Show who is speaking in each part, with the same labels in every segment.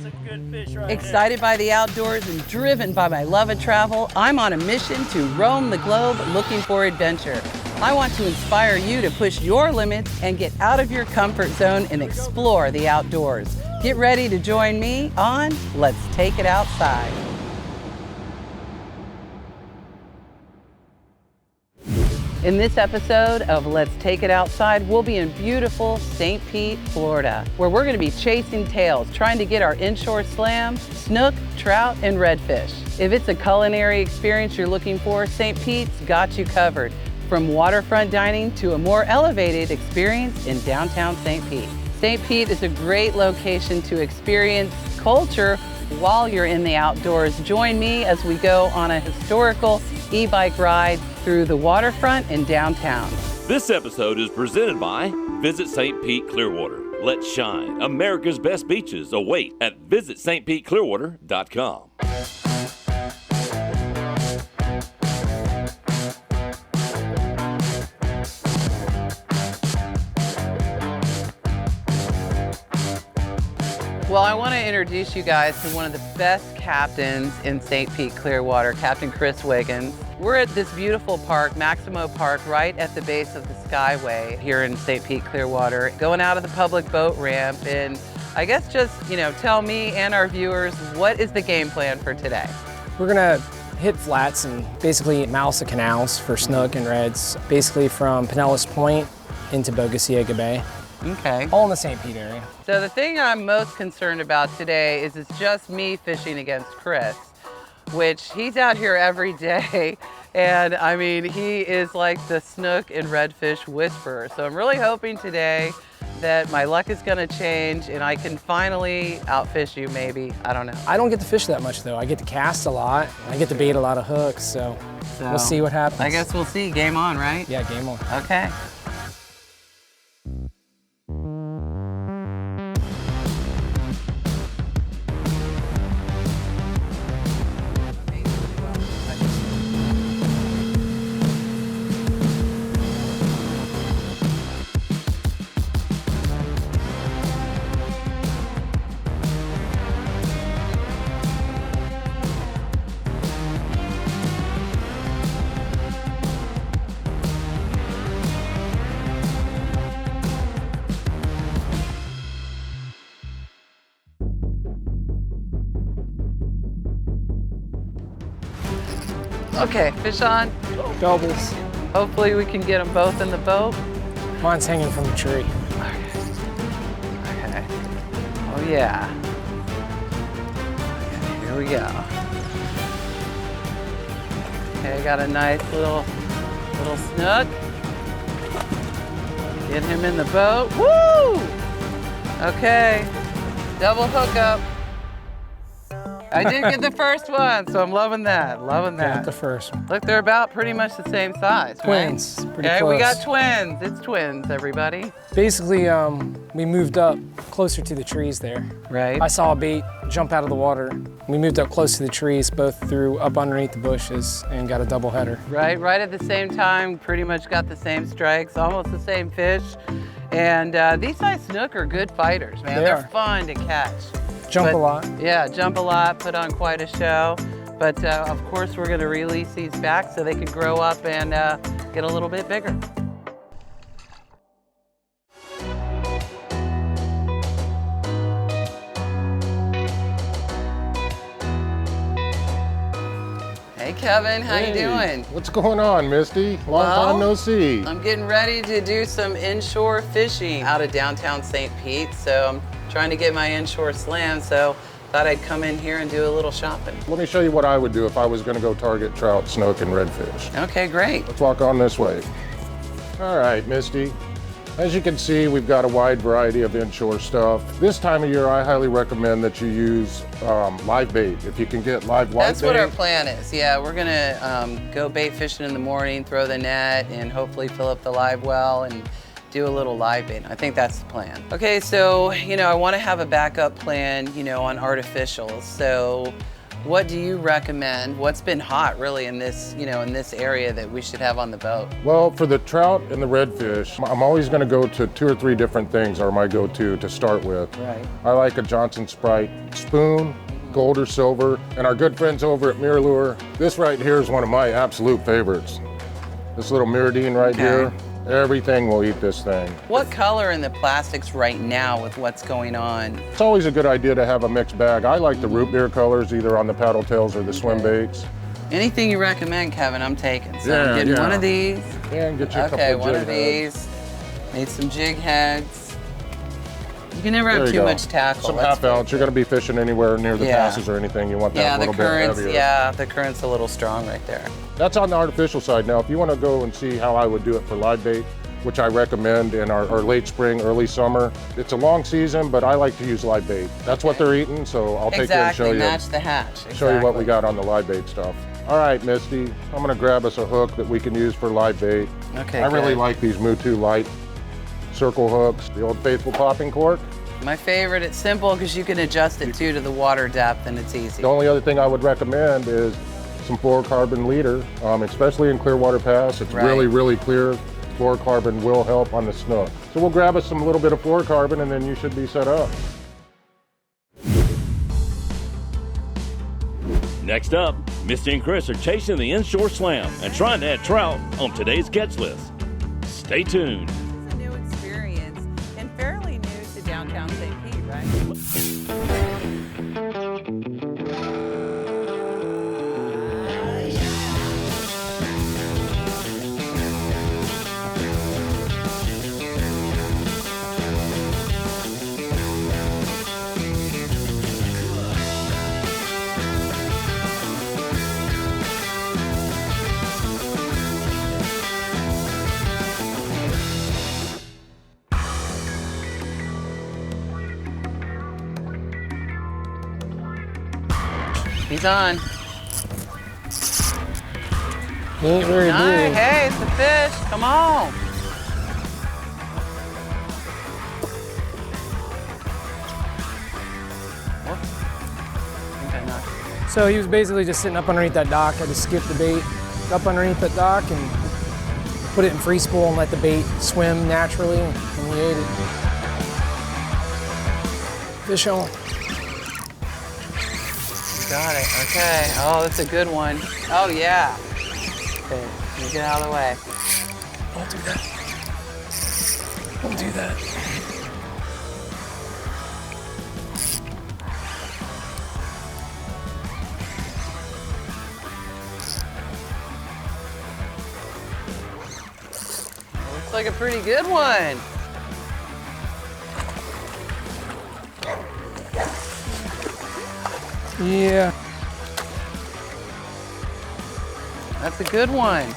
Speaker 1: That's a good fish right
Speaker 2: Excited by the outdoors and driven by my love of travel, I'm on a mission to roam the globe looking for adventure. I want to inspire you to push your limits and get out of your comfort zone and explore the outdoors. Get ready to join me on Let's Take It Outside. In this episode of Let's Take It Outside, we'll be in beautiful St. Pete, Florida, where we're going to be chasing tails, trying to get our inshore slam, snook, trout, and redfish. If it's a culinary experience you're looking for, St. Pete's got you covered. From waterfront dining to a more elevated experience in downtown St. Pete. St. Pete is a great location to experience culture while you're in the outdoors. Join me as we go on a historical e-bike ride through the waterfront in downtown.
Speaker 3: This episode is presented by Visit St. Pete Clearwater. Let's shine. America's best beaches await at visitstpeteclearwater.com.
Speaker 2: Well, I want to introduce you guys to one of the best captains in St. Pete Clearwater, Captain Chris Wiggins. We're at this beautiful park, Maximo Park, right at the base of the Skyway here in St. Pete Clearwater, going out of the public boat ramp. And I guess just, tell me and our viewers, what is the game plan for today?
Speaker 4: We're gonna hit flats and basically mouse the canals for snook and reds, basically from Pinellas Point into Bogosiega Bay.
Speaker 2: Okay.
Speaker 4: All in the St. Pete area.
Speaker 2: So the thing I'm most concerned about today is it's just me fishing against Chris, which he's out here every day. And I mean, he is like the snook and redfish whisperer. So I'm really hoping today that my luck is gonna change and I can finally outfish you maybe, I don't know.
Speaker 4: I don't get to fish that much though. I get to cast a lot. I get to bait a lot of hooks, so we'll see what happens.
Speaker 2: I guess we'll see, game on, right?
Speaker 4: Yeah, game on.
Speaker 2: Okay. Okay, fish on.
Speaker 4: Doubles.
Speaker 2: Hopefully we can get them both in the boat.
Speaker 4: Mine's hanging from the tree.
Speaker 2: Okay. Oh yeah. Okay, here we go. Okay, got a nice little snook. Get him in the boat. Woo! Okay. Double hookup. I did get the first one, so I'm loving that. Loving that.
Speaker 4: Got the first one.
Speaker 2: Look, they're about pretty much the same size.
Speaker 4: Twins.
Speaker 2: Right?
Speaker 4: Pretty
Speaker 2: okay,
Speaker 4: close.
Speaker 2: we got twins. It's twins, everybody.
Speaker 4: Basically, we moved up closer to the trees there.
Speaker 2: Right.
Speaker 4: I saw a bait jump out of the water. We moved up close to the trees, both threw up underneath the bushes and got a double header.
Speaker 2: Right at the same time, pretty much got the same strikes, almost the same fish. And these nice snook are good fighters, man. They're fun to catch.
Speaker 4: Jump a lot.
Speaker 2: Yeah, jump a lot, put on quite a show. But of course, we're gonna release these back so they can grow up and get a little bit bigger. Hey Kevin, how you doing?
Speaker 5: What's going on, Misty? Long time no see.
Speaker 2: I'm getting ready to do some inshore fishing out of downtown St. Pete, so I'm trying to get my inshore slam, so thought I'd come in here and do a little shopping.
Speaker 5: Let me show you what I would do if I was gonna go target trout, snook, and redfish.
Speaker 2: Okay, great.
Speaker 5: Let's walk on this way. All right, Misty. As you can see, we've got a wide variety of inshore stuff. This time of year, I highly recommend that you use live bait. If you can get live white
Speaker 2: That's
Speaker 5: bait.
Speaker 2: what our plan is. Yeah, we're gonna go bait fishing in the morning, throw the net, and hopefully fill up the live well and do a little live bait. I think that's the plan. Okay, so, I wanna have a backup plan, on artificials. So What do you recommend? What's been hot really in this, in this area that we should have on the boat?
Speaker 5: Well, for the trout and the redfish, I'm always going to go to 2 or 3 different things are my go-to to start with.
Speaker 2: Right.
Speaker 5: I like a Johnson Sprite spoon, gold or silver, and our good friends over at MirrOlure. This right here is one of my absolute favorites. This little Miradine right here, everything will eat this thing.
Speaker 2: What color in the plastics right now with what's going on?
Speaker 5: It's always a good idea to have a mixed bag. I like the root beer colors, either on the paddle tails or the swim baits.
Speaker 2: Anything you recommend, Kevin, I'm taking. So I'm getting one of these.
Speaker 5: And get you a couple
Speaker 2: Okay,
Speaker 5: of
Speaker 2: one
Speaker 5: jig
Speaker 2: of
Speaker 5: heads.
Speaker 2: these. Made some jig heads. You can never
Speaker 5: There
Speaker 2: have
Speaker 5: you
Speaker 2: too
Speaker 5: go.
Speaker 2: much tackle.
Speaker 5: Some
Speaker 2: That's
Speaker 5: half ounce. You're going to be fishing anywhere near the
Speaker 2: Yeah.
Speaker 5: passes or anything. You want that
Speaker 2: Yeah,
Speaker 5: a
Speaker 2: the
Speaker 5: little bit
Speaker 2: current's
Speaker 5: heavier.
Speaker 2: the current's a little strong right there.
Speaker 5: That's on the artificial side. Now, if you want to go and see how I would do it for live bait, which I recommend in our late spring, early summer, it's a long season, but I like to use live bait. That's what they're eating, so I'll take you and show you.
Speaker 2: Match the hatch.
Speaker 5: Show you what we got on the live bait stuff. All right, Misty, I'm gonna grab us a hook that we can use for live bait.
Speaker 2: Okay,
Speaker 5: I really
Speaker 2: good.
Speaker 5: like these Mutu Light circle hooks, the old faithful popping cork.
Speaker 2: My favorite, it's simple because you can adjust it too to the water depth and it's easy.
Speaker 5: The only other thing I would recommend is some fluorocarbon leader, especially in Clearwater Pass. It's
Speaker 2: Right.
Speaker 5: really, really clear. Fluorocarbon will help on the snook. So we'll grab us some little bit of fluorocarbon and then you should be set up.
Speaker 3: Next up, Misty and Chris are chasing the inshore slam and trying to add trout on today's catch list. Stay tuned.
Speaker 2: It's a new experience and fairly new to downtown St. Pete, right? He's on.
Speaker 4: He ain't very
Speaker 2: Nice.
Speaker 4: big.
Speaker 2: Hey, it's a fish. Come on. Whoops. Okay, nice.
Speaker 4: So he was basically just sitting up underneath that dock. I just skipped the bait up underneath that dock and put it in free spool and let the bait swim naturally, and he ate it. Fish on.
Speaker 2: Got it. Okay. Oh, that's a good one. Oh, yeah. Okay. You get out of the way.
Speaker 4: Don't do that. Don't do that.
Speaker 2: Looks like a pretty good one.
Speaker 4: Yeah.
Speaker 2: That's a good one.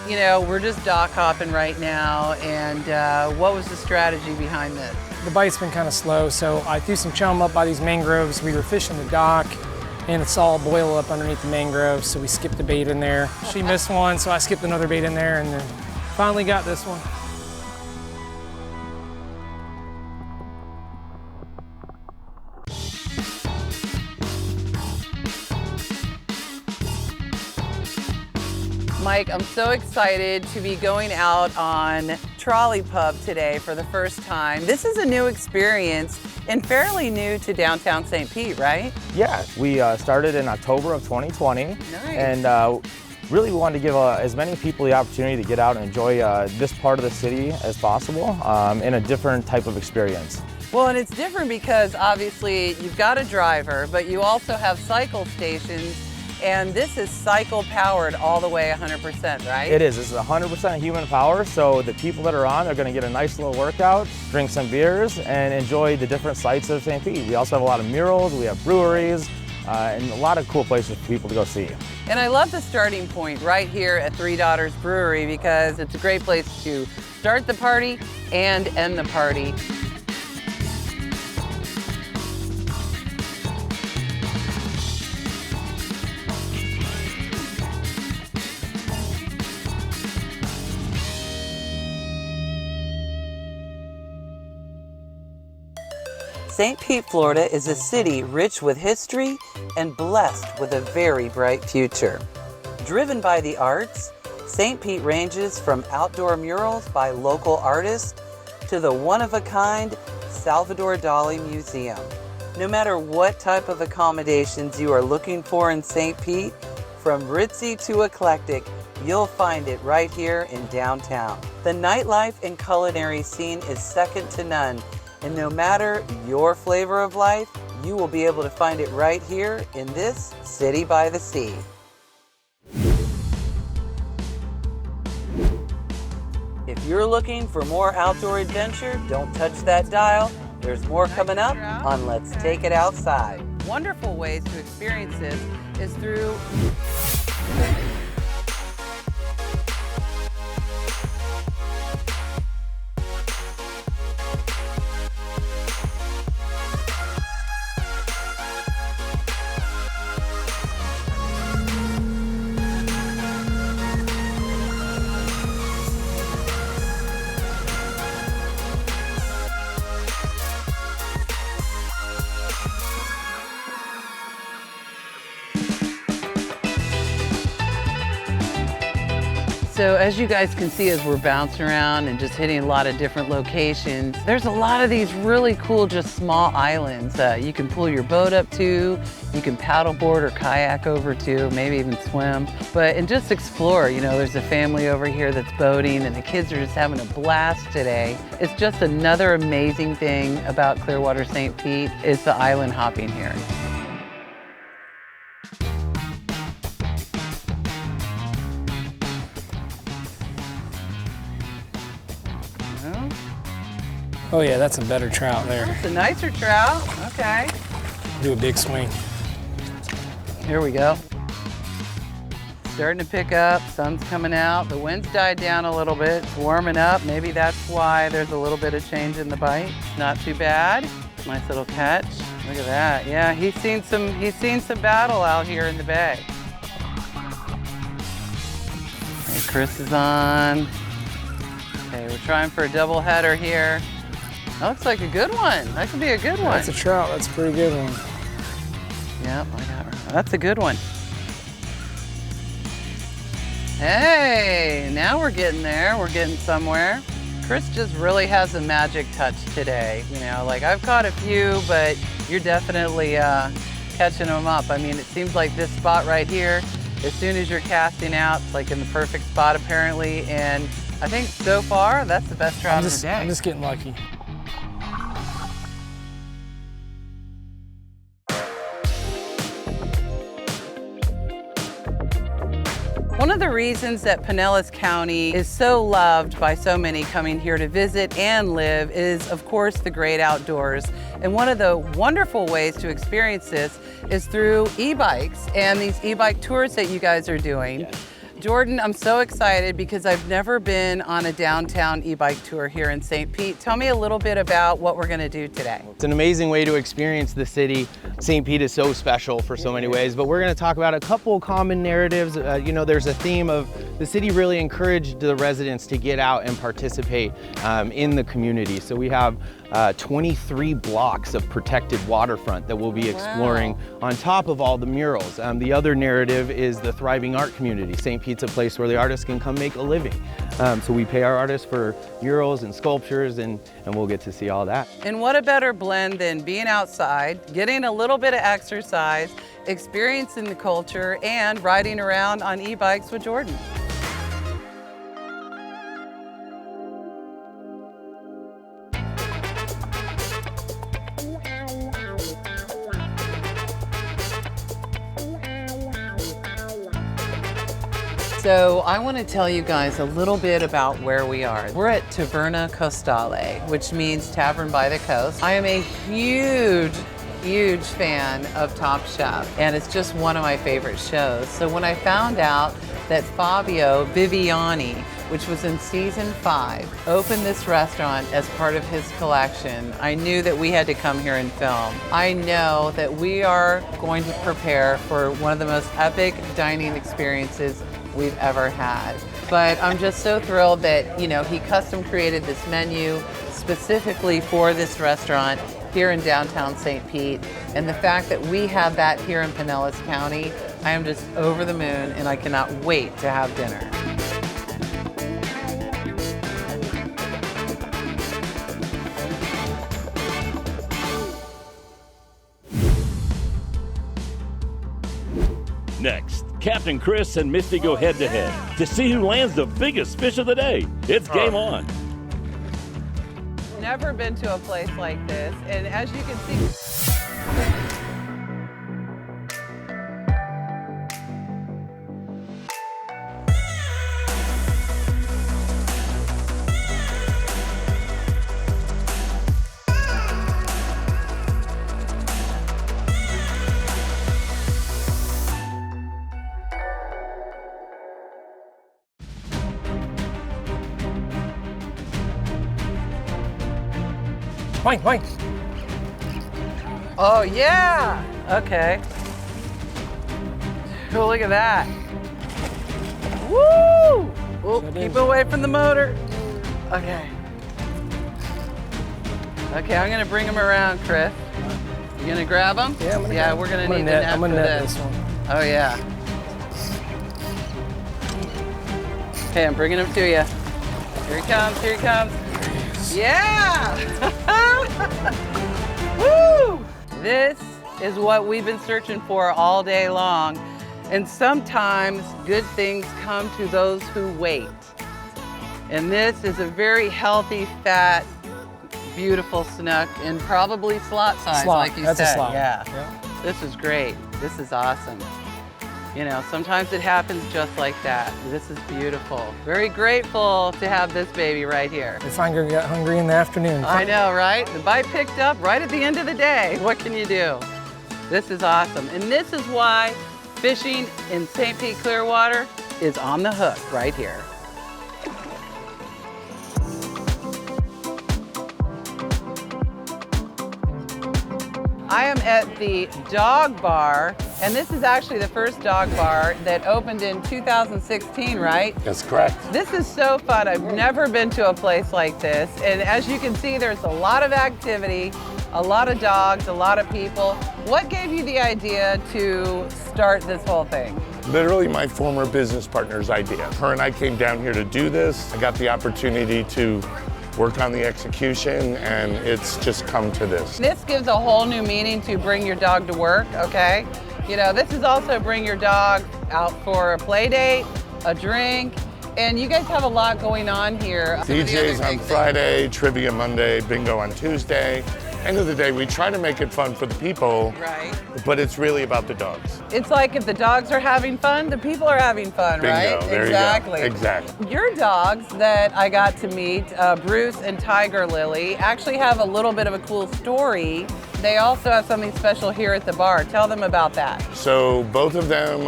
Speaker 2: You know, we're just dock hopping right now, and what was the strategy behind this?
Speaker 4: The bite's been kind of slow, so I threw some chum up by these mangroves. We were fishing the dock, and saw a boil up underneath the mangroves, so we skipped the bait in there. She missed one, so I skipped another bait in there, and then finally got this one.
Speaker 2: Mike, I'm so excited to be going out on Trolley Pub today for the first time. This is a new experience and fairly new to downtown St. Pete, right?
Speaker 1: Yeah, we started in October of 2020.
Speaker 2: Nice.
Speaker 1: And really wanted to give as many people the opportunity to get out and enjoy this part of the city as possible in a different type of experience.
Speaker 2: Well, and it's different because obviously you've got a driver, but you also have cycle stations, and this is cycle powered all the way 100%, right?
Speaker 1: It is. This is 100% human power, so the people that are on, they're going to get a nice little workout, drink some beers, and enjoy the different sights of St. Pete. We also have a lot of murals, we have breweries, and a lot of cool places for people to go see.
Speaker 2: And I love the starting point right here at Three Daughters Brewery because it's a great place to start the party and end the party. St. Pete, Florida is a city rich with history and blessed with a very bright future. Driven by the arts, St. Pete ranges from outdoor murals by local artists to the one-of-a-kind Salvador Dali Museum. No matter what type of accommodations you are looking for in St. Pete, from ritzy to eclectic, you'll find it right here in downtown. The nightlife and culinary scene is second to none, and no matter your flavor of life, you will be able to find it right here in this city by the sea. If you're looking for more outdoor adventure, don't touch that dial. There's more coming up on Let's Take It Outside. Wonderful ways to experience this is through So as you guys can see, as we're bouncing around and just hitting a lot of different locations, there's a lot of these really cool, just small islands you can pull your boat up to, you can paddleboard or kayak over to, maybe even swim, and just explore. You know, there's a family over here that's boating and the kids are just having a blast today. It's just another amazing thing about Clearwater St. Pete is the island hopping here.
Speaker 4: Oh yeah, that's a better trout there.
Speaker 2: It's a nicer trout. Okay.
Speaker 4: Do a big swing.
Speaker 2: Here we go. Starting to pick up, sun's coming out. The wind's died down a little bit, it's warming up. Maybe that's why there's a little bit of change in the bite. Not too bad. Nice little catch. Look at that. Yeah, he's seen some battle out here in the bay. Okay, Chris is on. Okay, we're trying for a double header here. That looks like a good one. That could be a good one.
Speaker 4: That's a trout. That's a pretty good one.
Speaker 2: Yep, I got her. That's a good one. Hey, now we're getting there. We're getting somewhere. Chris just really has a magic touch today. You know, like I've caught a few, but you're definitely catching them up. I mean, it seems like this spot right here, as soon as you're casting out, it's like in the perfect spot apparently. And I think so far, that's the best trout of the day.
Speaker 4: I'm just getting lucky.
Speaker 2: One of the reasons that Pinellas County is so loved by so many coming here to visit and live is, of course, the great outdoors. And one of the wonderful ways to experience this is through e-bikes and these e-bike tours that you guys are doing. Yes. Jordan, I'm so excited because I've never been on a downtown e-bike tour here in St. Pete. Tell me a little bit about what we're going to do today.
Speaker 6: It's an amazing way to experience the city. St. Pete is so special for so many ways, but we're going to talk about a couple common narratives. You know, there's a theme of the city really encouraged the residents to get out and participate in the community. So we have 23 blocks of protected waterfront that we'll be exploring on top of all the murals. The other narrative is the thriving art community. St. Pete's a place where the artists can come make a living. So we pay our artists for murals and sculptures and we'll get to see all that.
Speaker 2: And what a better blend than being outside, getting a little bit of exercise, experiencing the culture, and riding around on e-bikes with Jordan. So I want to tell you guys a little bit about where we are. We're at Taverna Costale, which means Tavern by the Coast. I am a huge fan of Top Chef, and it's just one of my favorite shows. So when I found out that Fabio Viviani, which was in season 5, opened this restaurant as part of his collection, I knew that we had to come here and film. I know that we are going to prepare for one of the most epic dining experiences we've ever had. But I'm just so thrilled that, you know, he custom created this menu specifically for this restaurant. here in downtown St. Pete. And the fact that we have that here in Pinellas County, I am just over the moon and I cannot wait to have dinner.
Speaker 3: Next, Captain Chris and Misty go head-to-head to see who lands the biggest fish of the day. It's game on.
Speaker 2: Never been to a place like this, and as you can see,
Speaker 4: Wine.
Speaker 2: oh yeah, okay. Oh, look at that. Woo! Oh, keep away from the motor. Okay. Okay, I'm gonna bring him around, Chris. You gonna grab him?
Speaker 4: Yeah,
Speaker 2: we're gonna need the net
Speaker 4: I'm
Speaker 2: for
Speaker 4: gonna net
Speaker 2: this.
Speaker 4: this one.
Speaker 2: Oh yeah. Okay, I'm bringing him to you. Here he comes, here he comes. Yeah! Woo! This is what we've been searching for all day long. And sometimes good things come to those who wait. And this is a very healthy, fat, beautiful snook and probably slot size,
Speaker 4: Slot,
Speaker 2: like you
Speaker 4: that's
Speaker 2: said.
Speaker 4: a slot.
Speaker 2: Yeah.
Speaker 4: Yep.
Speaker 2: This is great. This is awesome. You know, sometimes it happens just like that. This is beautiful. Very grateful to have this baby right here.
Speaker 4: If I get hungry in the afternoon.
Speaker 2: I know, right? The bite picked up right at the end of the day. What can you do? This is awesome. And this is why fishing in St. Pete Clearwater is on the hook right here. I am at the Dog Bar, and this is actually the first dog bar that opened in 2016, right?
Speaker 5: That's correct.
Speaker 2: This is so fun. I've never been to a place like this. And as you can see, there's a lot of activity, a lot of dogs, a lot of people. What gave you the idea to start this whole thing?
Speaker 7: Literally my former business partner's idea. Her and I came down here to do this. I got the opportunity to work on the execution, and it's just come to this.
Speaker 2: This gives a whole new meaning to bring your dog to work, okay? You know, this is also bring your dog out for a play date, a drink, and you guys have a lot going on here.
Speaker 7: DJs on Friday, trivia Monday, bingo on Tuesday. End of the day, we try to make it fun for the people,
Speaker 2: Right.
Speaker 7: but it's really about the dogs.
Speaker 2: It's like if the dogs are having fun, the people are having fun,
Speaker 7: Bingo,
Speaker 2: right?
Speaker 7: there
Speaker 2: Exactly.
Speaker 7: you go. Exactly.
Speaker 2: Your dogs that I got to meet, Bruce and Tiger Lily, actually have a little bit of a cool story. They also have something special here at the bar. Tell them about that.
Speaker 7: So both of them,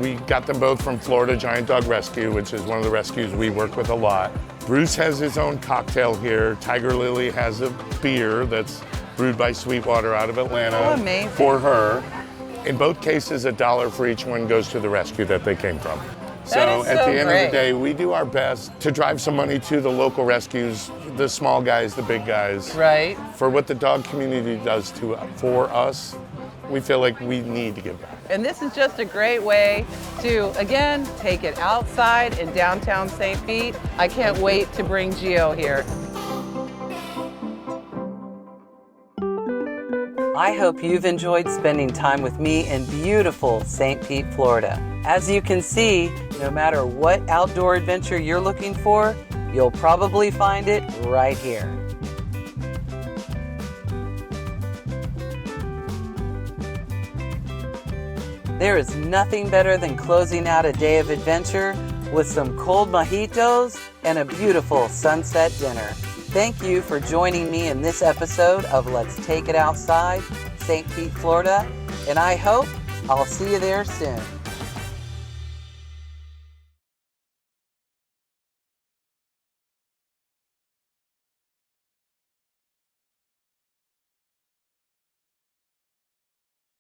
Speaker 7: we got them both from Florida Giant Dog Rescue, which is one of the rescues we work with a lot. Bruce has his own cocktail here. Tiger Lily has a beer that's brewed by Sweetwater out of Atlanta
Speaker 2: Oh, amazing.
Speaker 7: for her. In both cases, $1 for each one goes to the rescue that they came from.
Speaker 2: That is
Speaker 7: at
Speaker 2: so
Speaker 7: the end
Speaker 2: great.
Speaker 7: of the day, we do our best to drive some money to the local rescues, the small guys, the big guys.
Speaker 2: Right.
Speaker 7: For what the dog community does for us, we feel like we need to give back.
Speaker 2: And this is just a great way to, again, take it outside in downtown St. Pete. I can't wait to bring Gio here. I hope you've enjoyed spending time with me in beautiful St. Pete, Florida. As you can see, no matter what outdoor adventure you're looking for, you'll probably find it right here. There is nothing better than closing out a day of adventure with some cold mojitos and a beautiful sunset dinner. Thank you for joining me in this episode of Let's Take It Outside, St. Pete, Florida, and I hope I'll see you there soon.